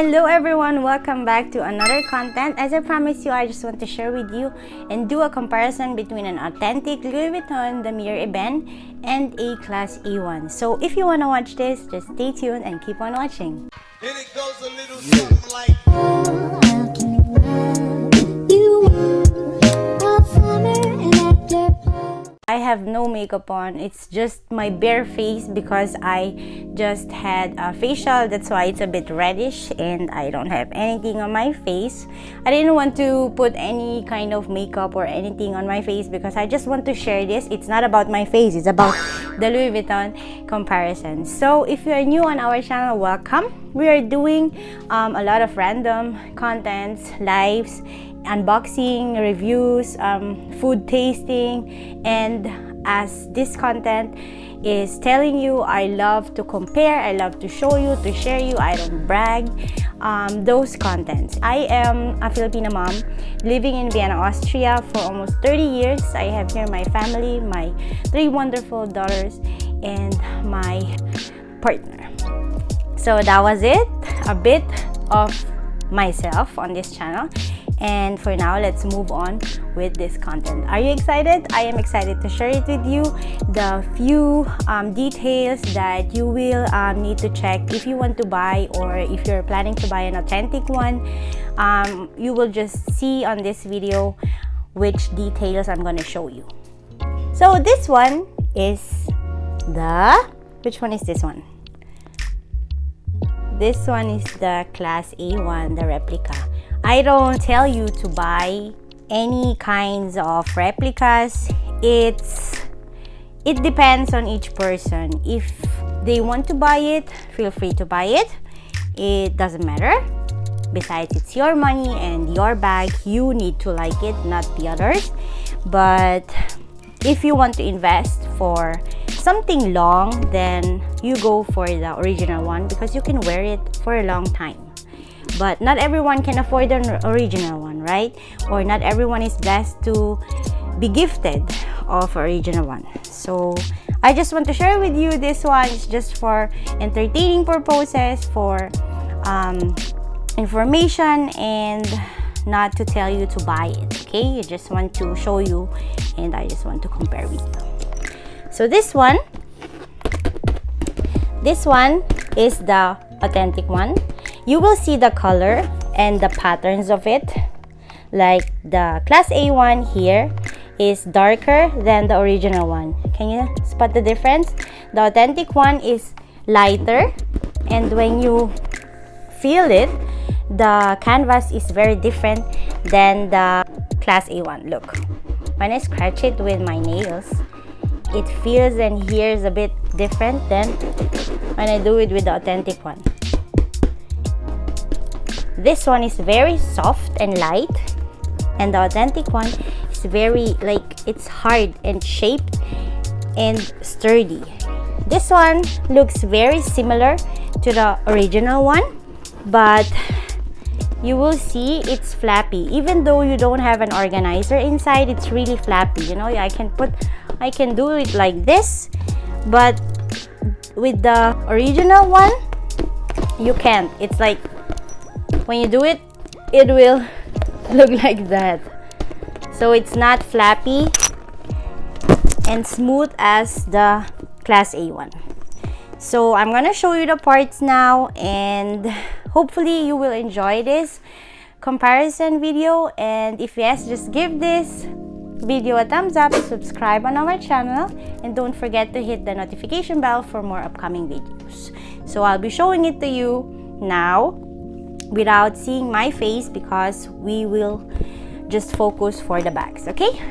Hello everyone, welcome back to another content. As I promised you, I just want to share with you and do a comparison between an authentic Louis Vuitton Damier Ebene and a Class A1. So if you want to watch this, just stay tuned and keep on watching. And it goes a little something like I have no makeup on. It's just my bare face because I just had a facial. That's why it's a bit reddish and I don't have anything on my face. I didn't want to put any kind of makeup or anything on my face because I just want to share this. It's not about my face. It's about the Louis Vuitton comparison. So if you are new on our channel, welcome. We are doing a lot of random contents, lives, unboxing, reviews, food tasting, and as this content is telling you, I love to compare, I love to show you, to share you, I don't brag, those contents. I am a Filipino mom living in Vienna, Austria for almost 30 years. I have here my family, my 3 wonderful daughters, and my partner. So that was it, a bit of myself on this channel. And for now, let's move on with this content. Are you excited? I am excited to share it with you. The few details that you will need to check if you want to buy or if you're planning to buy an authentic one. You will just see on this video which details I'm going to show you. So this one is which one is this one? This one is the Class A1, the replica. I don't tell you to buy any kinds of replicas. It depends on each person. If they want to buy it, feel free to buy it. It doesn't matter. Besides, it's your money and your bag. You need to like it, not the others. But if you want to invest for something long, then you go for the original one because you can wear it for a long time. But not everyone can afford an original one, right? Or not everyone is blessed to be gifted of original one. So I just want to share with you this one. It's just for entertaining purposes, for information, and not to tell you to buy it, okay? I just want to show you and I just want to compare with you. So this one is the authentic one. You will see the color and the patterns of it. Like the Class A1 here is darker than the original one. Can you spot the difference? The authentic one is lighter, and when you feel it, the canvas is very different than the Class A1. Look, when I scratch it with my nails, it feels and hears a bit different than when I do it with the authentic one. This one is very soft and light, and the authentic one is very, like, it's hard and shaped and sturdy. This one looks very similar to the original one, but you will see it's flappy. Even though you don't have an organizer inside, it's really flappy. You know, I can do it like this, but with the original one, you can't. It's like, when you do it, it will look like that. So it's not flappy and smooth as the Class A1. So I'm gonna show you the parts now, and hopefully you will enjoy this comparison video. And if yes, just give this video a thumbs up, subscribe on our channel, and don't forget to hit the notification bell for more upcoming videos. So I'll be showing it to you now without seeing my face because we will just focus for the bags, okay?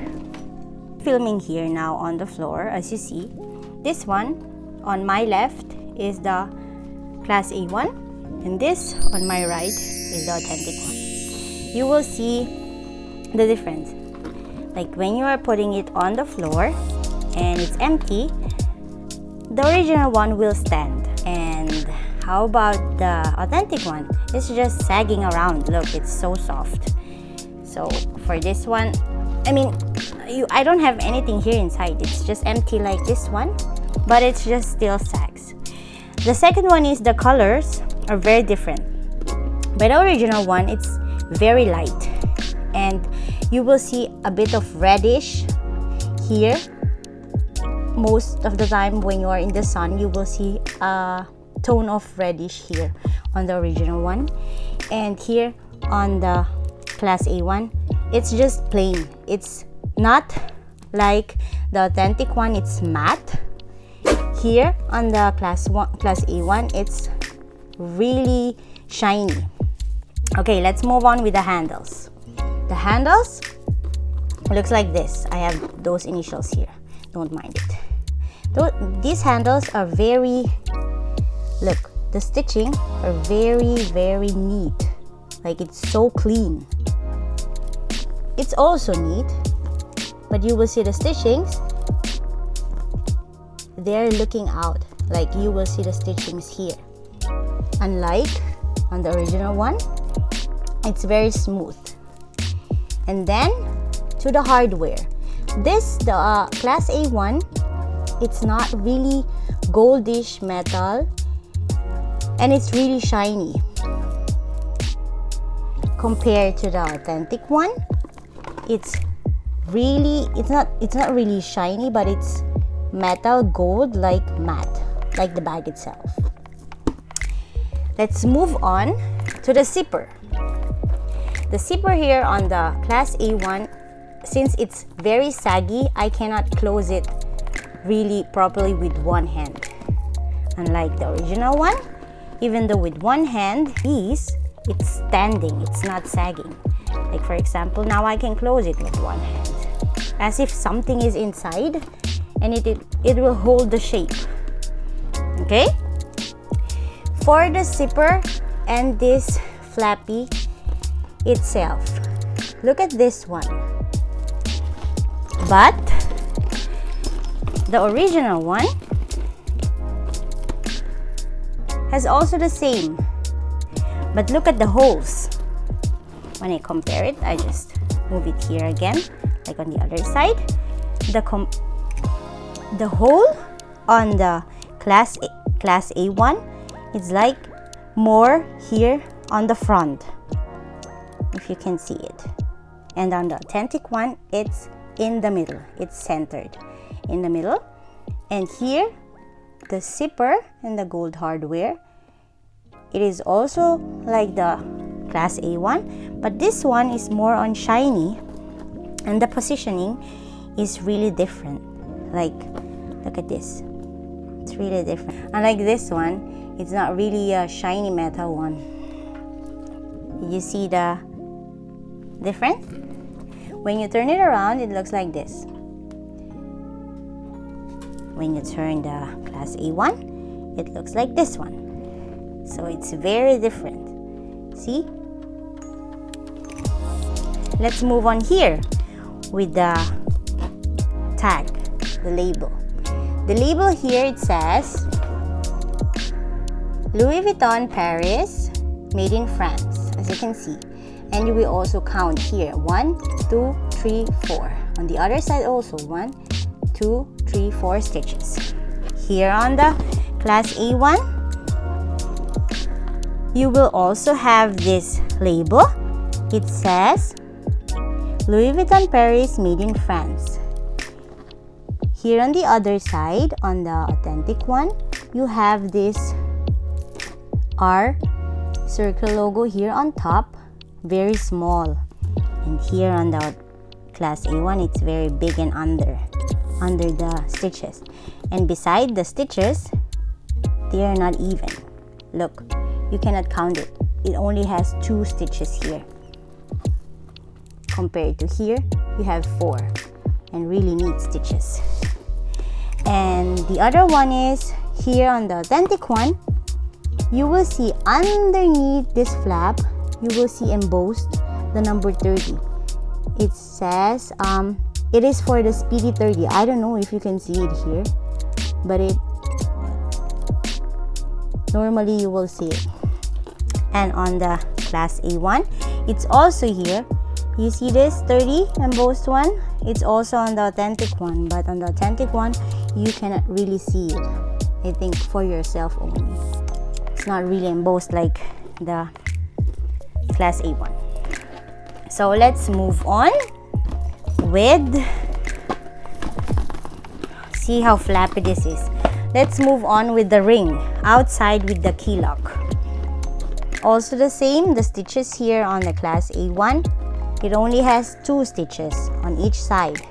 Filming here now on the floor. As you see, this one on my left is the Class A1, and this on my right is the authentic one. You will see the difference. Like when you are putting it on the floor and it's empty, the original one will stand. And how about the authentic one? It's just sagging around. Look, it's so soft. So for this one, I don't have anything here inside. It's just empty like this one, but it's just still sags. The second one is the colors are very different. By the original one, it's very light, and you will see a bit of reddish here. Most of the time when you are in the sun, you will see a tone of reddish here on the original one, and here on the Class A one, it's just plain. It's not like the authentic one, it's matte. Here on the Class A one, it's really shiny. Okay, let's move on with the handles. The handles looks like this. I have those initials here, don't mind it. These handles are very, look, the stitching are very neat. Like, it's so clean. It's also neat, but you will see the stitchings, they're looking out. Like, you will see the stitchings here. Unlike on the original one, it's very smooth. And then to the hardware. The Class A one, it's not really goldish metal, and it's really shiny compared to the authentic one. It's not really shiny, but it's metal gold, like matte, like the bag itself. Let's move on to the zipper. The zipper here on the Class A1, since it's very saggy, I cannot close it really properly with one hand. Unlike the original one, even though with one hand, it's standing, it's not sagging. Like, for example, now I can close it with one hand, as if something is inside, and it will hold the shape. Okay? For the zipper and this flappy itself, look at this one. But the original one has also the same, but look at the holes. When I compare it, I just move it here again, like on the other side. The hole on the Class A1 is like more here on the front, if you can see it. And on the authentic one, it's in the middle. It's centered in the middle. And here, the zipper and the gold hardware, it is also like the Class A1, but this one is more on shiny, and the positioning is really different. Like, look at this, it's really different. Unlike this one, it's not really a shiny metal one. You see the difference? When you turn it around, it looks like this. When you turn the Class A1, it looks like this one. So it's very different. See? Let's move on here with the tag, the label. The label here, it says Louis Vuitton Paris, made in France, as you can see. And you will also count here 1, 2, 3, 4. On the other side also 1, 2, 3, 4 stitches. Here on the Class A1, you will also have this label. It says Louis Vuitton Paris, made in France. Here on the other side, on the authentic one, you have this R circle logo here on top, very small. And here on the Class A1, it's very big and under the stitches. And beside the stitches, they are not even. Look, you cannot count it. It only has 2 stitches here. Compared to here, you have 4, and really neat stitches. And the other one is here on the authentic one, you will see underneath this flap, you will see embossed the number 30. It says it is for the Speedy 30. I don't know if you can see it here, but normally you will see it. And on the Class A1, it's also here. You see this 30 embossed one? It's also on the authentic one, but on the authentic one, you cannot really see it. I think for yourself only. It's not really embossed like the class A1. So let's move on with, see how flappy this is. Let's move on with the ring outside with the key lock. Also the same, the stitches here on the class A1, it only has 2 stitches on each side.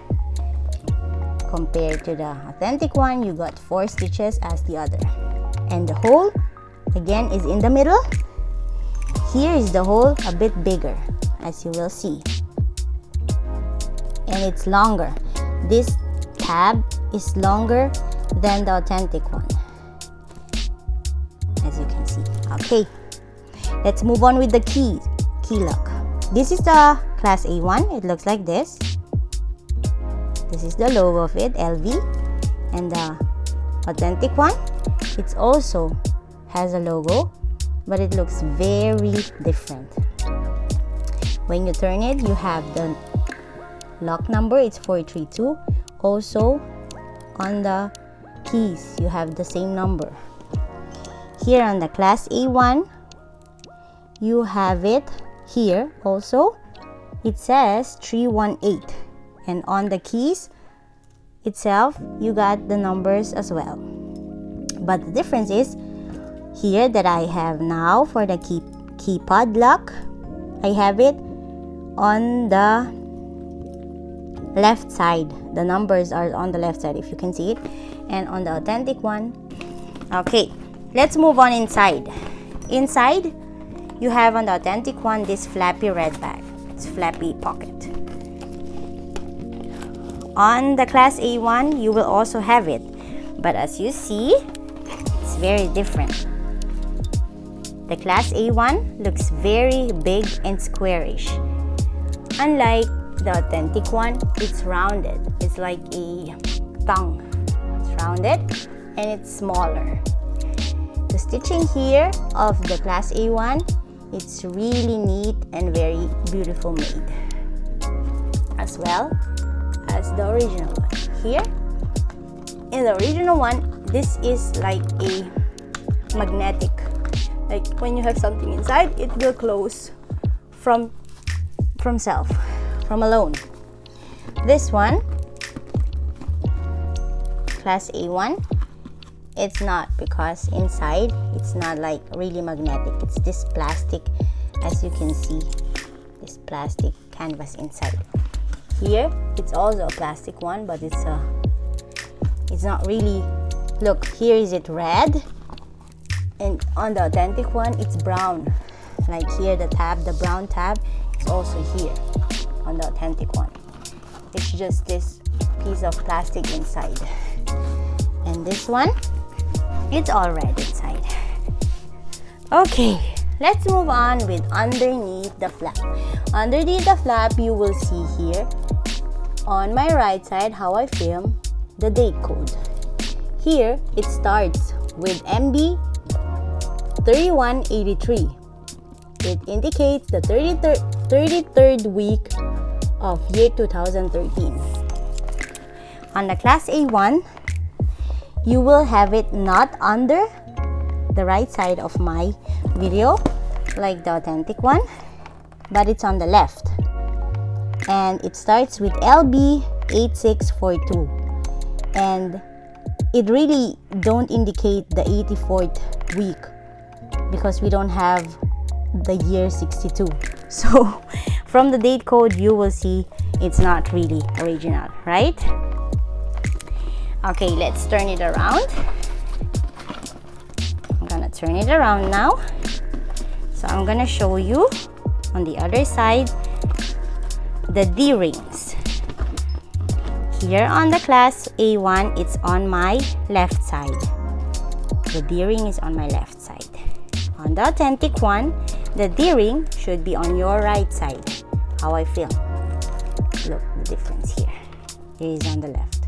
Compared to the authentic one, you got 4 stitches as the other. And the hole again is in the middle. Here is the hole a bit bigger, as you will see. And it's longer. This tab is longer than the authentic one, as you can see. Okay, let's move on with the key lock. This is the class A1. It looks like this. This is the logo of it, LV. And the authentic one, it also has a logo, but it looks very different. When you turn it, you have the lock number, it's 432. Also on the keys, you have the same number. Here on the class A1, you have it here also. It says 318. And on the keys itself, you got the numbers as well. But the difference is, here that I have now for the keypad lock, I have it on the left side. The numbers are on the left side, if you can see it. And on the authentic one, okay, let's move on inside. Inside, you have on the authentic one this flappy red bag. It's flappy pocket. On the class A1, you will also have it, but as you see, it's very different. The class A1 looks very big and squarish. Unlike the authentic one, it's rounded. It's like a tongue. It's rounded and it's smaller. The stitching here of the class A1, it's really neat and very beautiful made, as well as the original one. Here, in the original one, this is like a magnetic. Like when you have something inside, it will close from self, from alone. This one, class A1, it's not, because inside it's not like really magnetic. It's this plastic, as you can see, this plastic canvas inside. Here, it's also a plastic one, but it's not really. Look, here is it red, and on the authentic one, it's brown. Like here, the tab, the brown tab, it's also here on the authentic one. It's just this piece of plastic inside. And this one, it's all red inside. Okay, let's move on with underneath the flap. Underneath the flap, you will see here on my right side how I film the date code. Here, it starts with MB 3183. It indicates the 33rd week of year 2013. On the class A1, you will have it not under the right side of my video like the authentic one, but it's on the left. And it starts with LB 8642. And it really don't indicate the 84th week because we don't have the year 62. So from the date code, you will see it's not really original, right? Okay, let's turn it around. I'm gonna turn it around now. So I'm gonna show you on the other side the D-rings. Here on the class A1, it's on my left side. The D-ring is on my left side. On the authentic one, the D-ring should be on your right side. How I film. Look, the difference here. Here is on the left.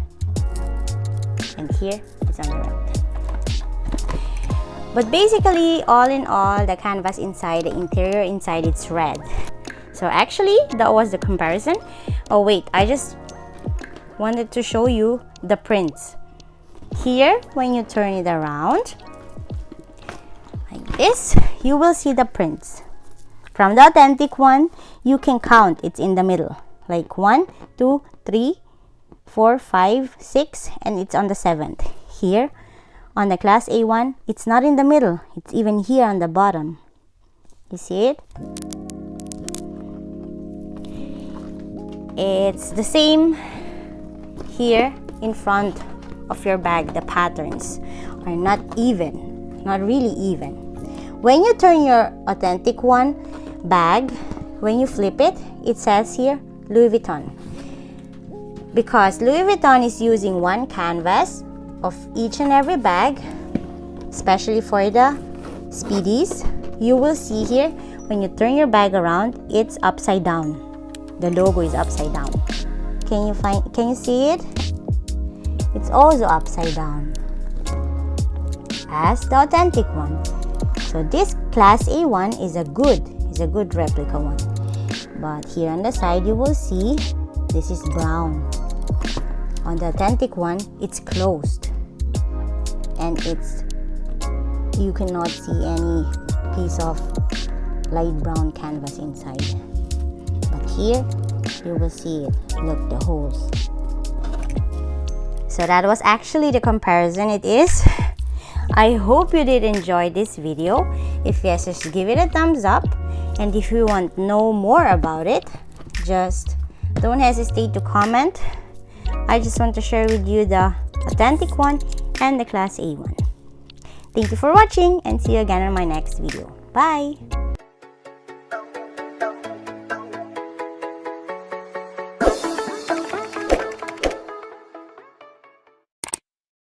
And here it's on the right. But basically, all in all, the canvas inside, the interior inside, it's red. So actually, that was the comparison. Oh wait, I just wanted to show you the prints. Here, when you turn it around, like this, you will see the prints From the authentic one, you can count. It's in the middle. Like 1, 2, 3, 4, 5, 6, and it's on the 7th. Here, on the Class A one, it's not in the middle. It's even here on the bottom. You see it? It's the same here in front of your bag. The patterns are not even, not really even. When you turn your authentic one bag, when you flip it, it says here Louis Vuitton, because Louis Vuitton is using one canvas of each and every bag, especially for the Speedies. You will see here when you turn your bag around, it's upside down. The logo is upside down. Can you see it? It's also upside down as the authentic one. So this Class A one is a good replica one. But here on the side, you will see this is brown. On the authentic one, it's closed, and you cannot see any piece of light brown canvas inside. But here, you will see it. Look, the holes. So that was actually the comparison. It is. I hope you did enjoy this video. If yes, just give it a thumbs up. And if you want to know more about it, just don't hesitate to comment. I just want to share with you the authentic one and the Class A one. Thank you for watching, and see you again in my next video. Bye!